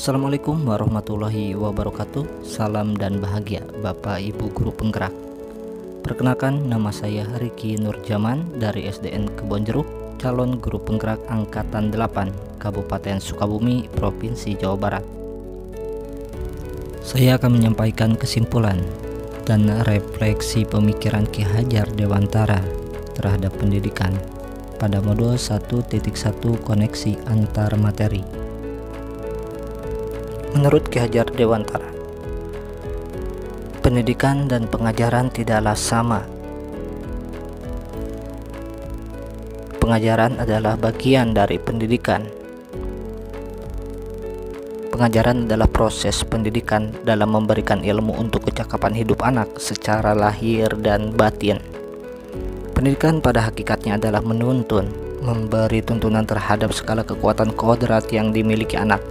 Assalamualaikum warahmatullahi wabarakatuh. Salam dan bahagia Bapak Ibu Guru Penggerak. Perkenalkan, nama saya Riki Nurjaman dari SDN Kebonjeruk, calon guru penggerak angkatan 8 Kabupaten Sukabumi, Provinsi Jawa Barat. Saya akan menyampaikan kesimpulan dan refleksi pemikiran Ki Hajar Dewantara terhadap pendidikan pada modul 1.1 koneksi antar materi. Menurut Ki Hajar Dewantara, pendidikan dan pengajaran tidaklah sama. Pengajaran adalah bagian dari pendidikan. Pengajaran adalah proses pendidikan dalam memberikan ilmu untuk kecakapan hidup anak secara lahir dan batin. Pendidikan pada hakikatnya adalah menuntun, memberi tuntunan terhadap segala kekuatan kodrat yang dimiliki anak,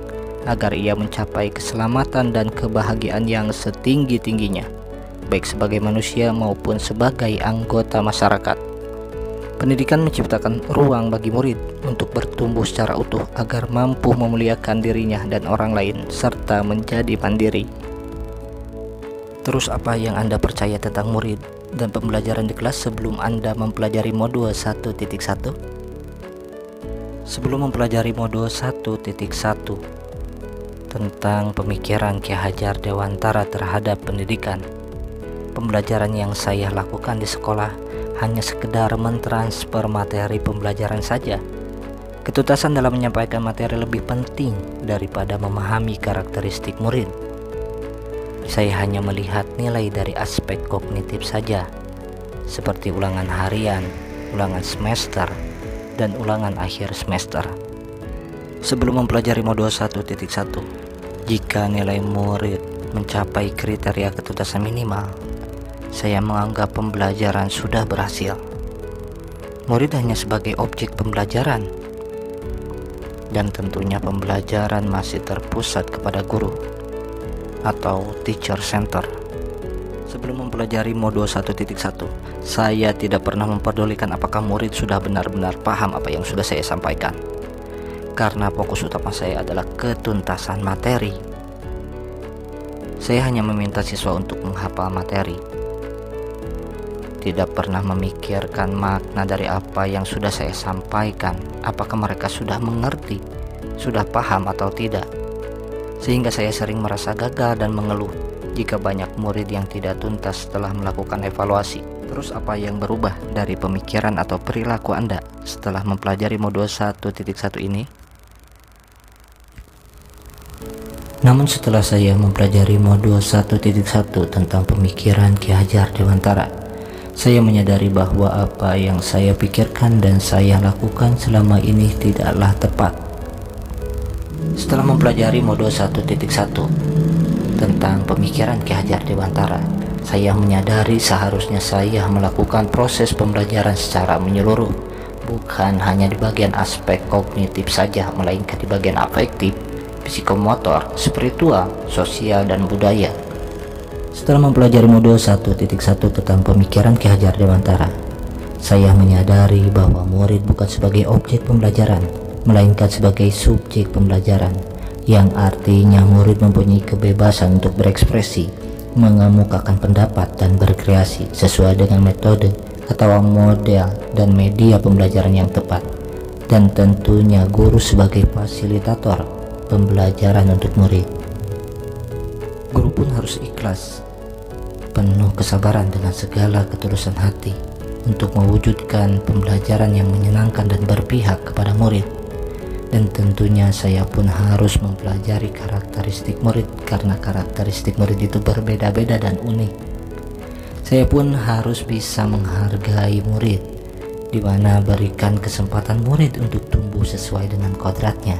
agar ia mencapai keselamatan dan kebahagiaan yang setinggi-tingginya, baik sebagai manusia maupun sebagai anggota masyarakat. Pendidikan menciptakan ruang bagi murid untuk bertumbuh secara utuh agar mampu memuliakan dirinya dan orang lain, serta menjadi mandiri. Terus apa yang Anda percaya tentang murid dan pembelajaran di kelas sebelum Anda mempelajari modul 1.1? Sebelum mempelajari modul 1.1 tentang pemikiran Ki Hajar Dewantara terhadap pendidikan, pembelajaran yang saya lakukan di sekolah hanya sekedar mentransfer materi pembelajaran saja. Ketuntasan dalam menyampaikan materi lebih penting daripada memahami karakteristik murid. Saya hanya melihat nilai dari aspek kognitif saja, seperti ulangan harian, ulangan semester, dan ulangan akhir semester. Sebelum mempelajari modul 1.1, jika nilai murid mencapai kriteria ketuntasan minimal, saya menganggap pembelajaran sudah berhasil. Murid hanya sebagai objek pembelajaran, dan tentunya pembelajaran masih terpusat kepada guru atau teacher center. Sebelum mempelajari modul 1.1, saya tidak pernah memperdulikan apakah murid sudah benar-benar paham apa yang sudah saya sampaikan, karena fokus utama saya adalah ketuntasan materi. Saya hanya meminta siswa untuk menghafal materi, tidak pernah memikirkan makna dari apa yang sudah saya sampaikan, apakah mereka sudah mengerti, sudah paham atau tidak. Sehingga saya sering merasa gagal dan mengeluh jika banyak murid yang tidak tuntas setelah melakukan evaluasi. Terus apa yang berubah dari pemikiran atau perilaku Anda setelah mempelajari modul 1.1 ini? Namun setelah saya mempelajari modul 1.1 tentang pemikiran Ki Hajar Dewantara, saya menyadari bahwa apa yang saya pikirkan dan saya lakukan selama ini tidaklah tepat. Setelah mempelajari modul 1.1 tentang pemikiran Ki Hajar Dewantara, saya menyadari seharusnya saya melakukan proses pembelajaran secara menyeluruh, bukan hanya di bagian aspek kognitif saja, melainkan di bagian afektif, psikomotor, spiritual, sosial, dan budaya. Setelah mempelajari modul 1.1 tentang pemikiran Ki Hajar Dewantara, saya menyadari bahwa murid bukan sebagai objek pembelajaran, melainkan sebagai subjek pembelajaran, yang artinya murid mempunyai kebebasan untuk berekspresi, mengemukakan pendapat, dan berkreasi sesuai dengan metode atau model dan media pembelajaran yang tepat. Dan tentunya guru sebagai fasilitator pembelajaran untuk murid. Guru pun harus ikhlas, penuh kesabaran dengan segala ketulusan hati untuk mewujudkan pembelajaran yang menyenangkan dan berpihak kepada murid. Dan tentunya saya pun harus mempelajari karakteristik murid, karena karakteristik murid itu berbeda-beda dan unik. Saya pun harus bisa menghargai murid, di mana berikan kesempatan murid untuk tumbuh sesuai dengan kodratnya.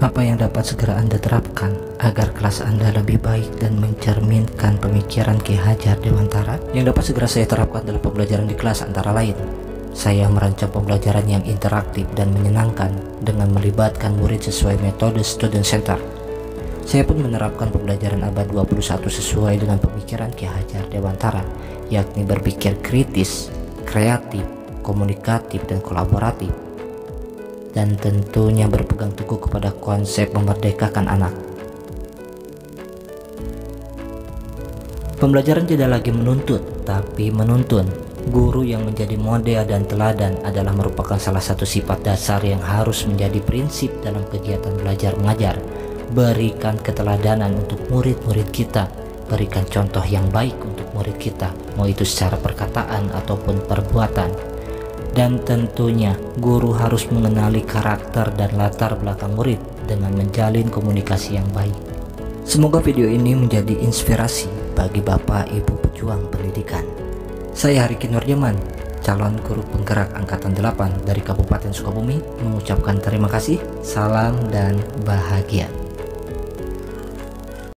Apa yang dapat segera Anda terapkan agar kelas Anda lebih baik dan mencerminkan pemikiran Ki Hajar Dewantara? Yang dapat segera saya terapkan dalam pembelajaran di kelas antara lain, saya merancang pembelajaran yang interaktif dan menyenangkan dengan melibatkan murid sesuai metode student center. Saya pun menerapkan pembelajaran abad 21 sesuai dengan pemikiran Ki Hajar Dewantara, yakni berpikir kritis, kreatif, komunikatif, dan kolaboratif. dan tentunya berpegang teguh kepada konsep memerdekakan anak. Pembelajaran tidak lagi menuntut, tapi menuntun. Guru yang menjadi model dan teladan adalah merupakan salah satu sifat dasar yang harus menjadi prinsip dalam kegiatan belajar mengajar. Berikan keteladanan untuk murid-murid kita, berikan contoh yang baik untuk murid kita, mau itu secara perkataan ataupun perbuatan. Dan tentunya guru harus mengenali karakter dan latar belakang murid dengan menjalin komunikasi yang baik. Semoga video ini menjadi inspirasi bagi Bapak Ibu pejuang pendidikan. Saya Hariki Nurjaman, calon guru penggerak Angkatan 8 dari Kabupaten Sukabumi, mengucapkan terima kasih, salam dan bahagia.